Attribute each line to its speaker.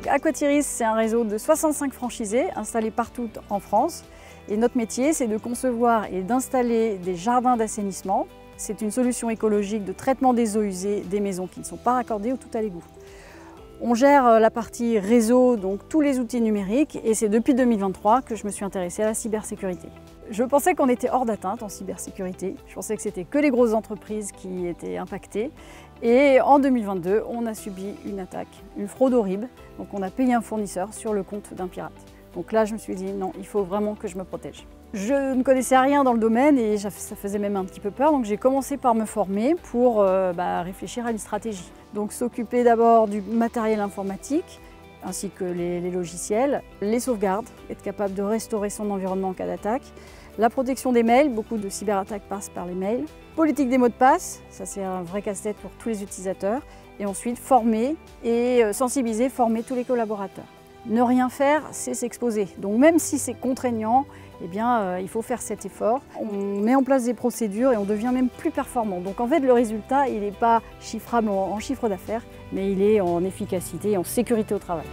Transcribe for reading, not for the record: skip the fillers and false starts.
Speaker 1: Donc Aquatiris, c'est un réseau de 65 franchisés installés partout en France. Et notre métier, c'est de concevoir et d'installer des jardins d'assainissement. C'est une solution écologique de traitement des eaux usées des maisons qui ne sont pas raccordées au tout à l'égout. On gère la partie réseau, donc tous les outils numériques, et c'est depuis 2023 que je me suis intéressée à la cybersécurité. Je pensais qu'on était hors d'atteinte en cybersécurité. Je pensais que c'était que les grosses entreprises qui étaient impactées. Et en 2022, on a subi une attaque, une fraude horrible. Donc on a payé un fournisseur sur le compte d'un pirate. Donc là, je me suis dit non, il faut vraiment que je me protège. Je ne connaissais rien dans le domaine et ça faisait même un petit peu peur. Donc j'ai commencé par me former pour réfléchir à une stratégie. Donc s'occuper d'abord du matériel informatique, ainsi que les logiciels, les sauvegardes, être capable de restaurer son environnement en cas d'attaque, la protection des mails, beaucoup de cyberattaques passent par les mails, politique des mots de passe, ça c'est un vrai casse-tête pour tous les utilisateurs, et ensuite former et sensibiliser, former tous les collaborateurs. Ne rien faire, c'est s'exposer. Donc même si c'est contraignant, eh bien, il faut faire cet effort. On met en place des procédures et on devient même plus performant. Donc en fait, le résultat, il n'est pas chiffrable en chiffre d'affaires, mais il est en efficacité et en sécurité au travail.